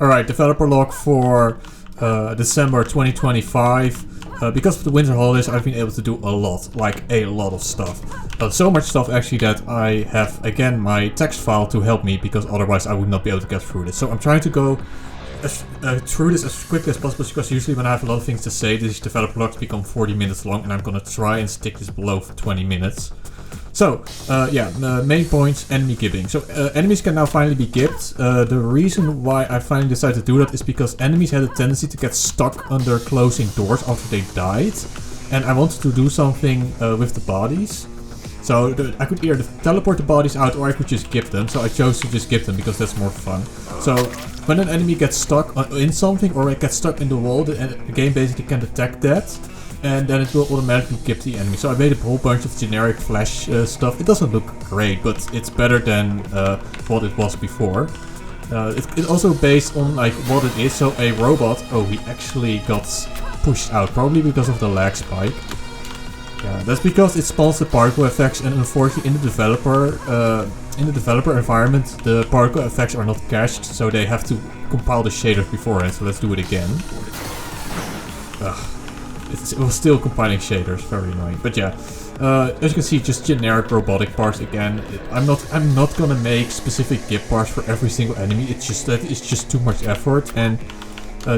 Alright, developer log for December 2025. Because of the winter holidays, I've been able to do a lot, like a lot of stuff. So much stuff actually that I have, again, my text file to help me, because otherwise I would not be able to get through this. So I'm trying to go through this as quickly as possible, because usually when I have a lot of things to say, these developer logs become 40 minutes long, and I'm gonna try and stick this below for 20 minutes. So, main points, enemy gibbing. So, enemies can now finally be gibbed. The reason why I finally decided to do that is because enemies had a tendency to get stuck under closing doors after they died. And I wanted to do something with the bodies. So, I could either teleport the bodies out or I could just gib them. So, I chose to just gib them because that's more fun. So, when an enemy gets stuck in something or it gets stuck in the wall, the game basically can detect that. And then it will automatically gib the enemy. So I made a whole bunch of generic Flash stuff. It doesn't look great, but it's better than what it was before. It's also based on like what it is. So a robot, he actually got pushed out, probably because of the lag spike. Yeah, that's because it spawns the particle effects, and unfortunately in the developer environment, the particle effects are not cached, so they have to compile the shaders beforehand. So let's do it again. Ugh. It was still compiling shaders, very annoying. But yeah, as you can see, just generic robotic parts again. I'm not gonna make specific gib parts for every single enemy. It's just too much effort, and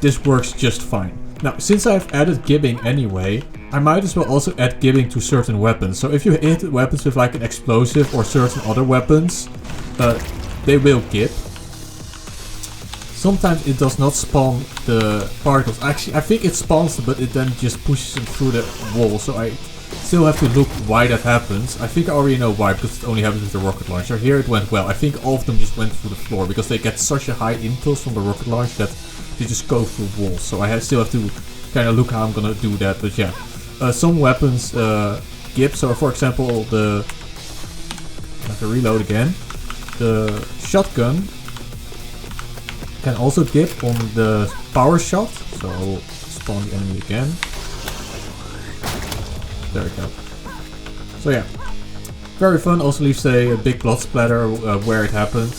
this works just fine. Now, since I've added gibbing anyway, I might as well also add gibbing to certain weapons. So if you hit weapons with like an explosive or certain other weapons, they will gib. Sometimes it does not spawn the particles. Actually, I think it spawns them, but it then just pushes them through the wall. So I still have to look why that happens. I think I already know why, because it only happens with the rocket launcher. Here it went well. I think all of them just went through the floor, because they get such a high impulse from the rocket launch that they just go through walls. So I still have to kind of look how I'm gonna do that. But yeah, some weapons gib. So for example, I have to reload again. The shotgun can also gib on the power shot, so spawn the enemy again. There we go. So yeah, very fun. Also leaves a big blood splatter where it happens.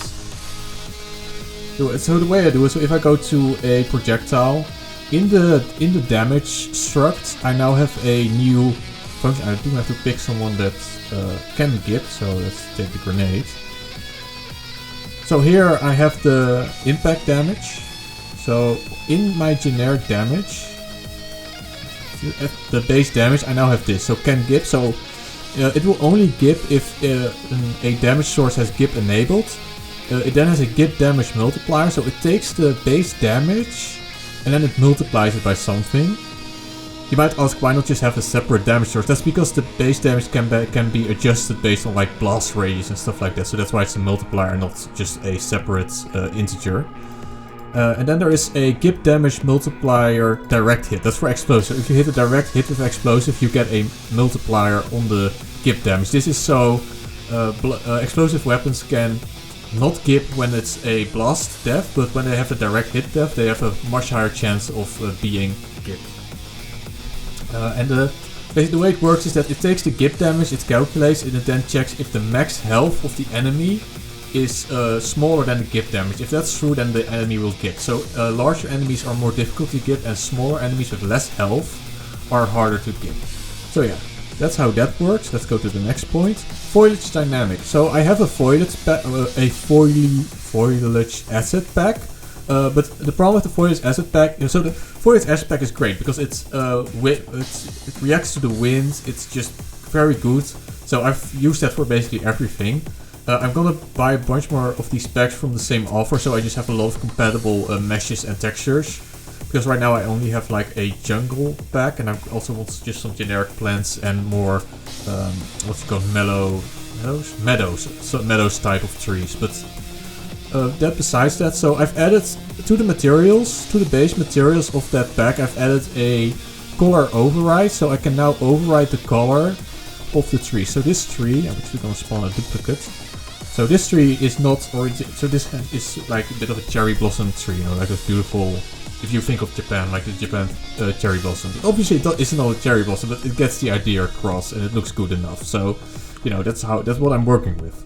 So the way I do it, so if I go to a projectile, in the damage struct, I now have a new function. I do have to pick someone that can gib, so let's take the grenade. So here I have the impact damage. So in my generic damage, the base damage, I now have this. So can gib. So it will only gib if a damage source has gib enabled. It then has a gib damage multiplier. So it takes the base damage and then it multiplies it by something. You might ask, why not just have a separate damage source? That's because the base damage can be adjusted based on like blast radius and stuff like that. So that's why it's a multiplier, not just a separate integer. And then there is a gib damage multiplier direct hit. That's for explosive. If you hit a direct hit with explosive, you get a multiplier on the gib damage. This is so explosive weapons can not gib when it's a blast death, but when they have a direct hit death, they have a much higher chance of being gibbed. Basically the way it works is that it takes the gib damage, it calculates, and it then checks if the max health of the enemy is smaller than the gib damage. If that's true, then the enemy will gib. So larger enemies are more difficult to gib, and smaller enemies with less health are harder to gib. So yeah, that's how that works. Let's go to the next point. Foliage dynamic. So I have a foliage asset pack. But the problem with the foliage asset pack, so the foliage asset pack is great because it reacts to the wind. It's just very good. So I've used that for basically everything. I'm gonna buy a bunch more of these packs from the same offer, so I just have a lot of compatible meshes and textures. Because right now I only have like a jungle pack, and I also want just some generic plants and more what's it called, meadows type of trees. But besides that, so I've added to the materials, to the base materials of that pack, I've added a color override, so I can now override the color of the tree. So this tree, I'm actually going to spawn a duplicate. So this tree is not so this is like a bit of a cherry blossom tree, you know, like those beautiful, if you think of Japan, like the Japan cherry blossom. Obviously it isn't all a cherry blossom, but it gets the idea across and it looks good enough. So, you know, that's what I'm working with.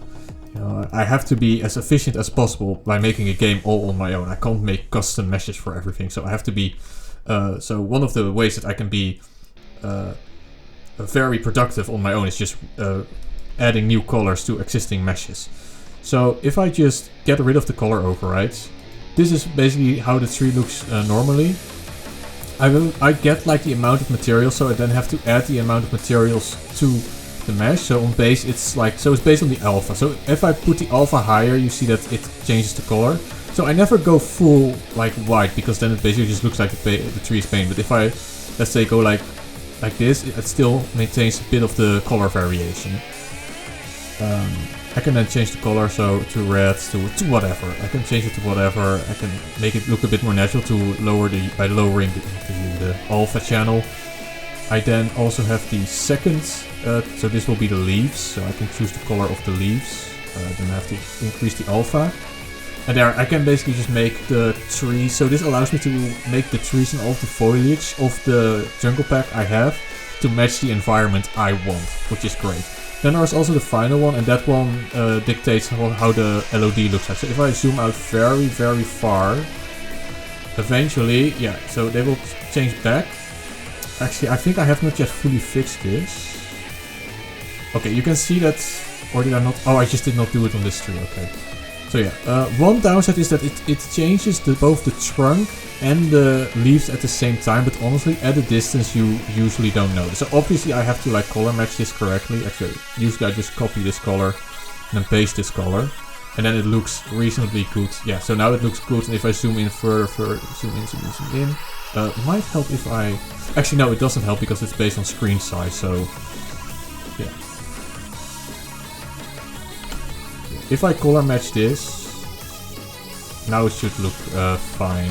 You know, I have to be as efficient as possible by making a game all on my own. I can't make custom meshes for everything, so I have to be... so one of the ways that I can be very productive on my own is just adding new colors to existing meshes. So if I just get rid of the color overrides, this is basically how the tree looks normally. I get like the amount of materials, so I then have to add the amount of materials to the mesh. So on base it's like, so it's based on the alpha. So if I put the alpha higher, you see that it changes the color. So I never go full like white, because then it basically just looks like the tree is painted. But if I, let's say, go like this, it still maintains a bit of the color variation. I can then change the color, so to red, to whatever. I can change it to whatever. I can make it look a bit more natural to lower by lowering the alpha channel. I then also have the second, so this will be the leaves. So I can choose the color of the leaves. Then I have to increase the alpha. And there I can basically just make the trees. So this allows me to make the trees and all the foliage of the jungle pack I have to match the environment I want, which is great. Then there's also the final one, and that one dictates how the LOD looks like. So if I zoom out very, very far, eventually, yeah, so they will change back. Actually, I think I have not yet fully fixed this. Okay, you can see that, or did I not? Oh, I just did not do it on this tree, okay. So yeah, one downside is that it changes both the trunk and the leaves at the same time, but honestly at a distance you usually don't notice. So obviously I have to like color match this correctly. Actually, usually I just copy this color and then paste this color, and then it looks reasonably good. Yeah, so now it looks good, and if I zoom in further, zoom in, it might help if I... Actually no, it doesn't help because it's based on screen size, so yeah. If I color match this, now it should look fine.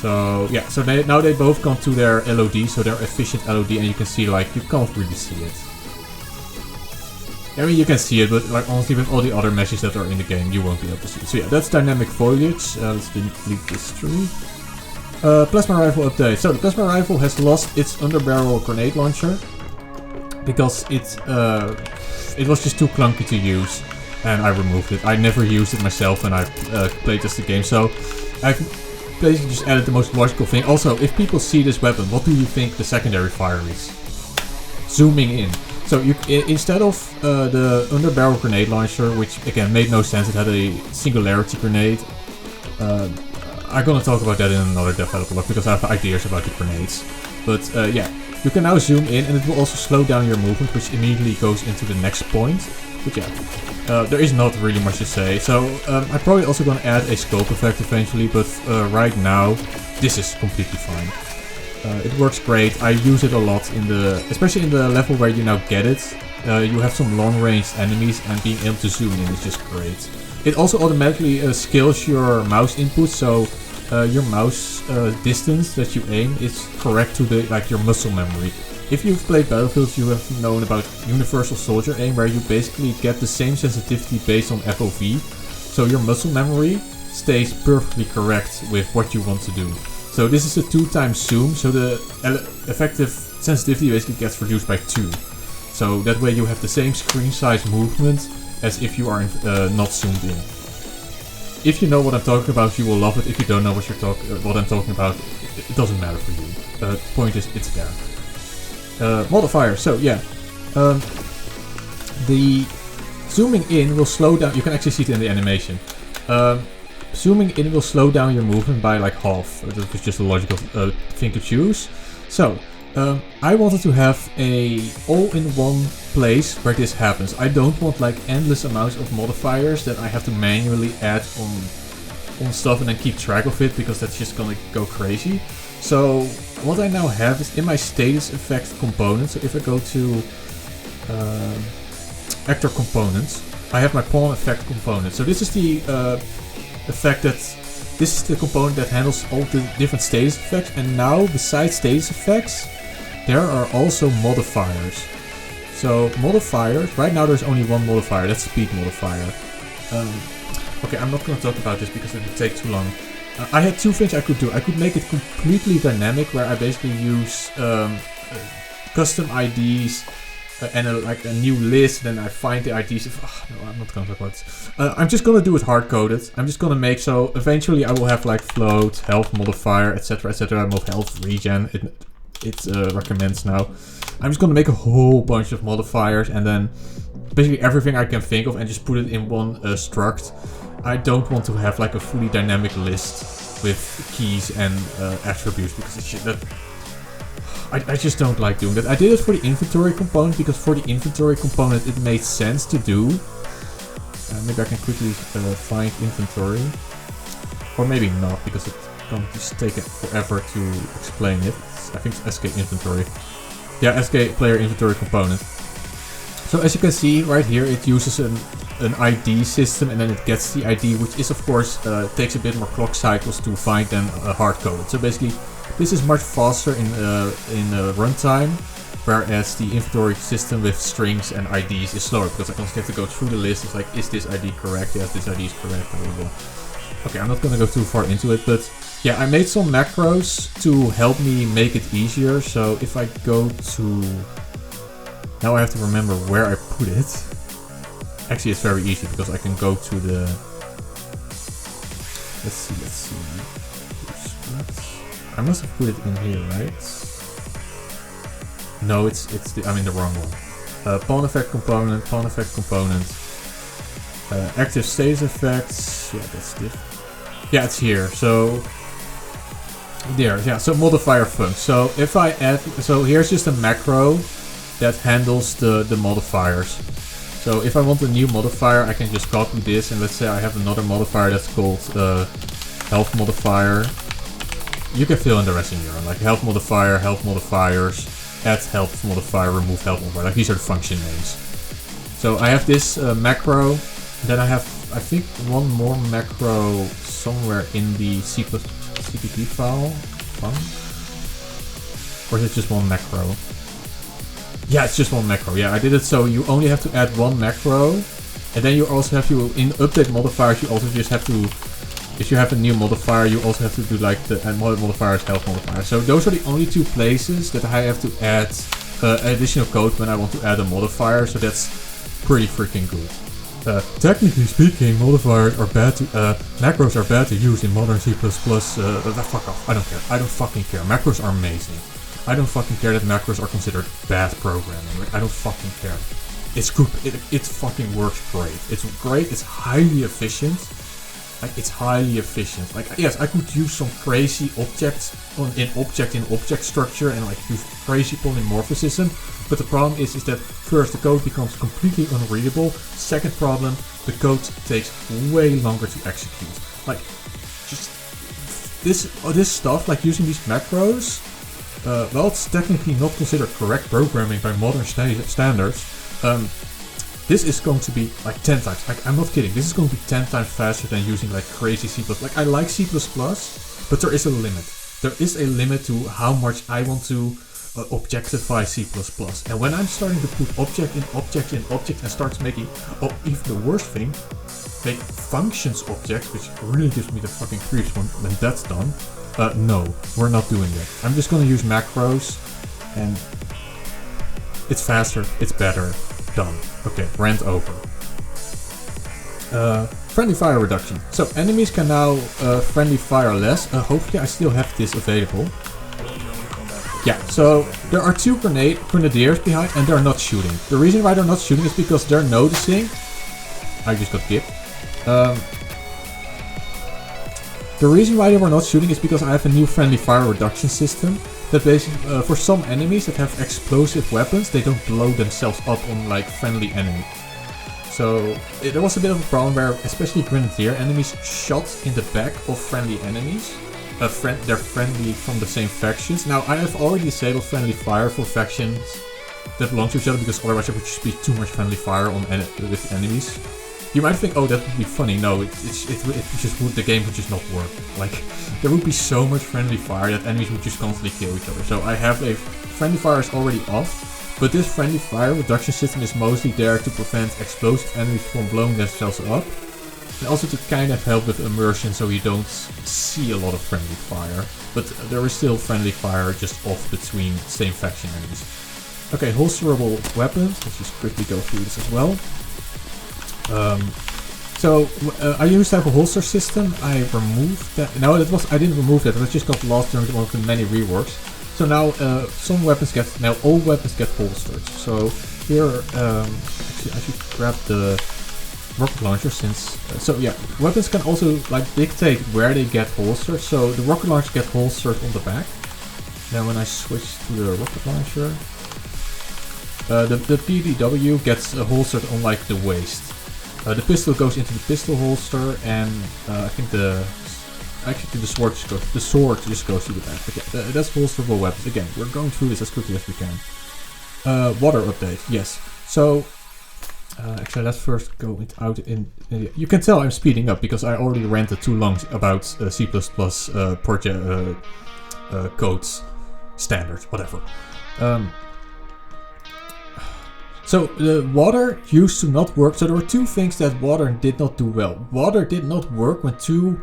So yeah, so now they both come to their LOD, so their efficient LOD, and you can see like, you can't really see it. I mean, you can see it, but like honestly with all the other meshes that are in the game, you won't be able to see it. So yeah, that's dynamic foliage. Let's delete this tree. Plasma rifle update. So the plasma rifle has lost its underbarrel grenade launcher because it was just too clunky to use, and I removed it. I never used it myself when I played just the game, so I've basically just added the most logical thing. Also, if people see this weapon, what do you think the secondary fire is? Zooming in. So you, instead of the underbarrel grenade launcher, which again made no sense, it had a singularity grenade. I'm gonna talk about that in another developer log because I have ideas about the grenades. But yeah, you can now zoom in, and it will also slow down your movement, which immediately goes into the next point. But yeah, there is not really much to say. So I'm probably also gonna add a scope effect eventually, but right now this is completely fine. It works great. I use it a lot in especially in the level where you now get it. You have some long-range enemies, and being able to zoom in is just great. It also automatically scales your mouse input, so your mouse distance that you aim is correct to your muscle memory. If you've played Battlefield, you have known about Universal Soldier Aim, where you basically get the same sensitivity based on FOV. So your muscle memory stays perfectly correct with what you want to do. So this is a 2x zoom, so the effective sensitivity basically gets reduced by 2. So that way you have the same screen size movement as if you are not zoomed in. If you know what I'm talking about, you will love it. If you don't know what I'm talking about, it doesn't matter for you. The point is, it's there. Modifier. So yeah, the zooming in will slow down. You can actually see it in the animation. Zooming in will slow down your movement by like half. That was just a logical thing to choose. So I wanted to have a all-in-one place where this happens. I don't want like endless amounts of modifiers that I have to manually add on stuff and then keep track of it, because that's just gonna go crazy. So what I now have is in my status effect component. So if I go to actor components, I have my pawn effect component. So this is the effect this is the component that handles all the different status effects. And now besides status effects, there are also modifiers. So modifiers, right now there's only one modifier, that's speed modifier. Okay, I'm not going to talk about this because it would take too long. I had two things I could do. I could make it completely dynamic, where I basically use custom IDs and like a new list, then I find the IDs. No, I'm not gonna talk about this. I'm just gonna do it hard-coded. I'm just gonna make so eventually I will have like float, health modifier, etc., etc. Move health regen. It recommends now. I'm just gonna make a whole bunch of modifiers and then basically everything I can think of and just put it in one struct. I don't want to have like a fully dynamic list with keys and attributes because it's shit that I just don't like doing that. I did it for the inventory component because for the inventory component it made sense to do. Maybe I can quickly find inventory. Or maybe not because it's going to just take it forever to explain it. I think it's SK inventory. Yeah, SK player inventory component. So as you can see right here it uses an ID system and then it gets the ID, which is of course takes a bit more clock cycles to find than hard-coded. So basically this is much faster in runtime, whereas the inventory system with strings and IDs is slower because I constantly have to go through the list. It's like, is this ID correct? Yes, this ID is correct. Blah, blah, blah. Okay, I'm not gonna go too far into it, but yeah, I made some macros to help me make it easier. So if I go to, now I have to remember where I put it. Actually, it's very easy because I can go to the, let's see. I must have put it in here, right? No, I'm in the wrong one. Pawn effect component, active status effects. Yeah, that's different. Yeah, it's here. So there, yeah. So modifier func. So if I add, so here's just a macro that handles the modifiers. So if I want a new modifier, I can just copy this and let's say I have another modifier that's called health modifier. You can fill in the rest in your own, like health modifier, health modifiers, add health modifier, remove health modifier. Like these are the function names. So I have this macro, and then I have, I think, one more macro somewhere in the CPP file. Or is it just one macro? Yeah, it's just one macro. Yeah, I did it so you only have to add one macro, and then you also have to, in update modifiers, you also just have to, if you have a new modifier, you also have to do like the modifiers, health modifier. So those are the only two places that I have to add additional code when I want to add a modifier. So that's pretty freaking good. Technically speaking, modifiers are bad to, macros are bad to use in modern C++. Fuck off, I don't care. I don't fucking care. Macros are amazing. I don't fucking care that macros are considered bad programming. Like, I don't fucking care. It's good. It fucking works great. It's great. It's highly efficient. Like, it's highly efficient. Like, yes, I could use some crazy objects in object structure and like use crazy polymorphism. But the problem is that first the code becomes completely unreadable. Second problem, the code takes way longer to execute. Like, just this stuff, like using these macros. Well, it's technically not considered correct programming by modern standards. This is going to be like 10 times, like I'm not kidding, this is going to be 10 times faster than using like crazy C++. Like I like C++, but there is a limit. There is a limit to how much I want to objectify C++. And when I'm starting to put object in object in object and starts making, oh, even the worst thing, make functions objects, which really gives me the fucking creeps when that's done. No, we're not doing that. I'm just gonna use macros, and it's faster, it's better, done. Okay, rant over. Friendly fire reduction. So enemies can now friendly fire less. Hopefully I still have this available. Yeah, so there are two grenadiers behind and they're not shooting. The reason why they're not shooting is because they're noticing. I just got gipped. The reason why they were not shooting is because I have a new friendly fire reduction system that basically, for some enemies that have explosive weapons, they don't blow themselves up on like friendly enemies. So there was a bit of a problem where especially grenadier enemies shot in the back of friendly enemies. They're friendly from the same factions. Now I have already disabled friendly fire for factions that belong to each other because otherwise there would just be too much friendly fire on with enemies. You might think, oh, that would be funny. No, it just would, the game would just not work. Like, there would be so much friendly fire that enemies would just constantly kill each other. So I have a friendly fire is already off, but this friendly fire reduction system is mostly there to prevent explosive enemies from blowing themselves up, and also to kind of help with immersion so you don't see a lot of friendly fire. But there is still friendly fire just off between same faction enemies. Okay, holsterable weapons. Let's just quickly go through this as well. I used to have a holster system. I removed that. No, I didn't remove that. It just got lost during one of the many reworks. So now all weapons get holstered. So here, actually, I should grab the rocket launcher since. Weapons can also dictate where they get holstered. So the rocket launcher gets holstered on the back. Then when I switch to the rocket launcher, the PDW gets holstered on the waist. The pistol goes into the pistol holster, and I think the sword just goes to the back. But yeah, that's holsterable weapons. Again, we're going through this as quickly as we can. Water update, yes. So actually, let's first go out in. You can tell I'm speeding up because I already ranted too long about C++ project codes, standards, whatever. So the water used to not work. So there were two things that water did not do well. Water did not work when two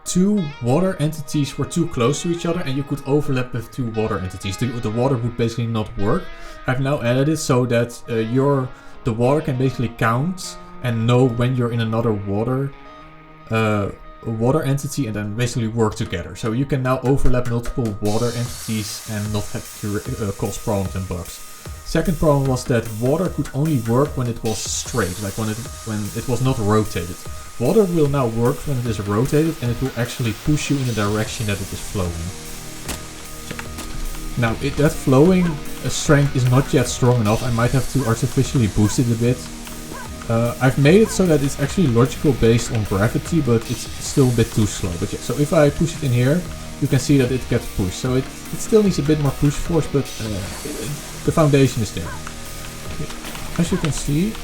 two water entities were too close to each other and you could overlap with two water entities. The water would basically not work. I've now added it so that the water can basically count and know when you're in another water entity and then basically work together. So you can now overlap multiple water entities and not have to cause problems and bugs. Second problem was that water could only work when it was straight, when it was not rotated. Water will now work when it is rotated and it will actually push you in the direction that it is flowing. Now that flowing strength is not yet strong enough. I might have to artificially boost it a bit. I've made it so that it's actually logical based on gravity, but it's still a bit too slow. But yeah, so if I push it in here, you can see that it gets pushed. So it still needs a bit more push force, but the foundation is there. Okay. As you can see,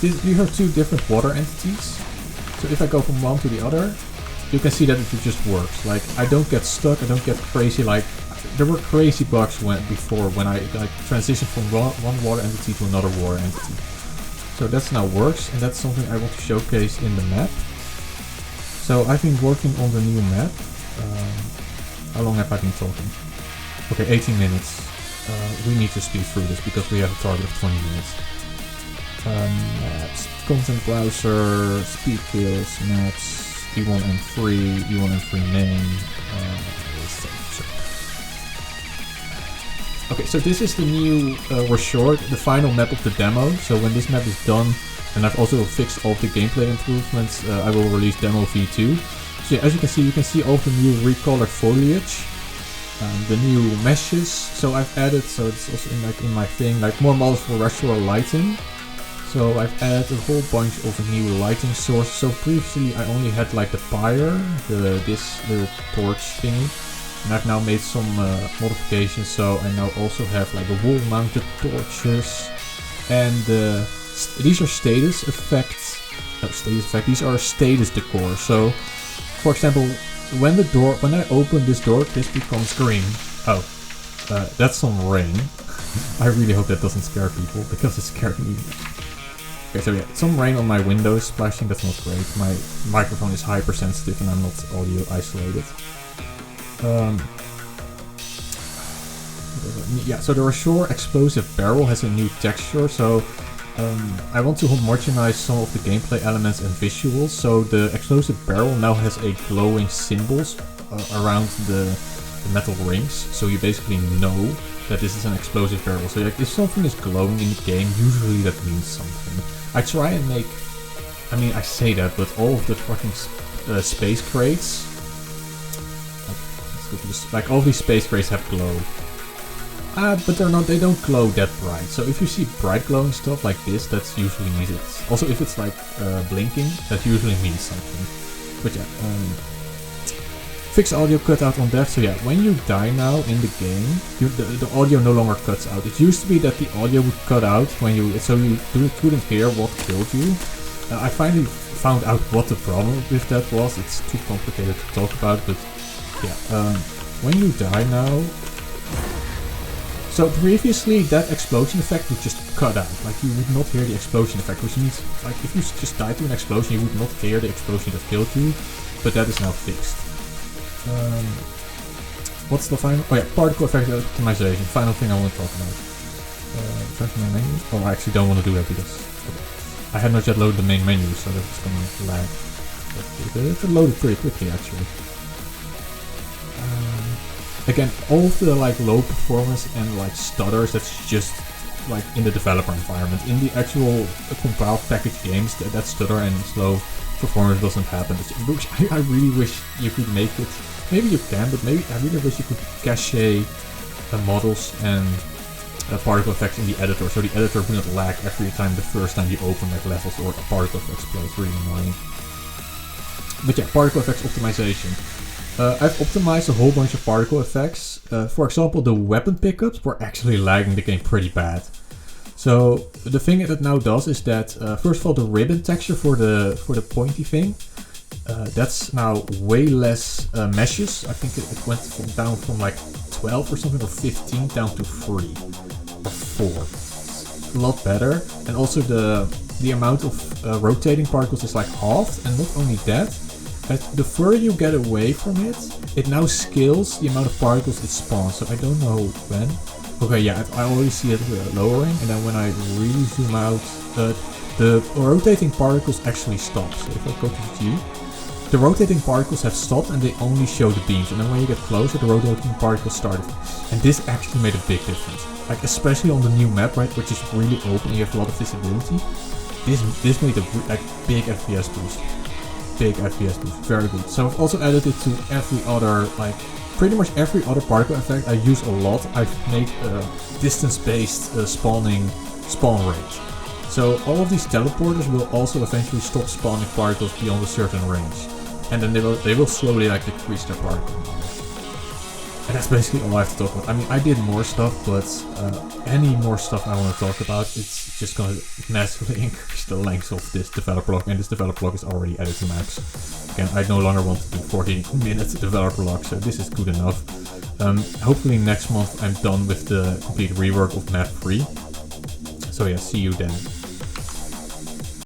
these are two different water entities. So if I go from one to the other, you can see that it just works. I don't get stuck, I don't get crazy there were crazy bugs before when I transitioned from one water entity to another water entity. So that now works, and that's something I want to showcase in the map. So I've been working on the new map. How long have I been talking? Okay, 18 minutes. We need to speed through this because we have a target of 20 minutes. Maps, content browser, speed kills, maps, E1 and 3, E1 and 3 name. Okay, so this is the new, the final map of the demo. So when this map is done, and I've also fixed all the gameplay improvements, I will release demo v2. So yeah, as you can see all the new recolored foliage, the new meshes. So I've added, so it's also in my thing, more models for retro lighting. So I've added a whole bunch of new lighting sources. So previously I only had the pyre, this little torch thingy. And I've now made some modifications, so I now also have the wall-mounted torches, and these are status effects. These are status decor. So, for example, when I open this door, this becomes green. Oh, that's some rain. I really hope that doesn't scare people because it scared me. Okay, so yeah, some rain on my windows splashing. That's not great. My microphone is hypersensitive and I'm not audio isolated. Yeah, so the Rashore explosive barrel has a new texture, so I want to homogenize some of the gameplay elements and visuals. So the explosive barrel now has a glowing symbols around the metal rings, so you basically know that this is an explosive barrel. So if something is glowing in the game, usually that means something. I try and make, I say that, but all of the fucking space crates, all these space crates have glow. But they don't glow that bright. So if you see bright glowing stuff like this, that usually means it's... Also if it's blinking, that usually means something. But yeah, fix audio cutout on that. So yeah, when you die now in the game, the audio no longer cuts out. It used to be that the audio would cut out when you couldn't hear what killed you. I finally found out what the problem with that was. It's too complicated to talk about, but yeah, when you die now... So previously that explosion effect would just cut out, you would not hear the explosion effect, which means if you just died to an explosion you would not hear the explosion that killed you, but that is now fixed. What's the final? Oh yeah, particle effect optimization. Final thing I want to talk about. Back to my menu. Oh, I actually don't want to do that because I had not yet loaded the main menu, so that's gonna lag. But it loaded pretty quickly actually. Again, all of the like low performance and like stutters, that's just like in the developer environment. In the actual compiled package games, that stutter and slow performance doesn't happen. I really wish you could make it. Maybe you can, but maybe I really wish you could cache models and particle effects in the editor, so the editor would not lag every time the first time you open like levels or a particle effects play. It's really annoying. But yeah, particle effects optimization. I've optimized a whole bunch of particle effects. For example, the weapon pickups were actually lagging the game pretty bad. So the thing that now does is that first of all, the ribbon texture for the pointy thing, that's now way less meshes. I think it went down from like 12 or something, or 15 down to 3 or 4. A lot better. And also the amount of rotating particles is like halved, and not only that, the further you get away from it, it now scales the amount of particles it spawns. So I don't know when. Okay, yeah, I already see it lowering, and then when I really zoom out, the rotating particles actually stop. So if I go to G, the rotating particles have stopped and they only show the beams, and then when you get closer, the rotating particles started. And this actually made a big difference. Like especially on the new map, right, which is really open, you have a lot of visibility. This made a big FPS boost. Big FPS boost, very good. So I've also added it to every other, like pretty much every other particle effect I use a lot. I've made a distance-based spawn rate. So all of these teleporters will also eventually stop spawning particles beyond a certain range, and then they will slowly like decrease their particle numbers. And that's basically all I have to talk about. I mean, I did more stuff, but any more stuff I want to talk about, it's just going to massively increase the length of this developer log, and this developer log is already added to max. Again, I no longer want to do 40-minute developer log, so this is good enough. Hopefully next month I'm done with the complete rework of map 3. So yeah, see you then.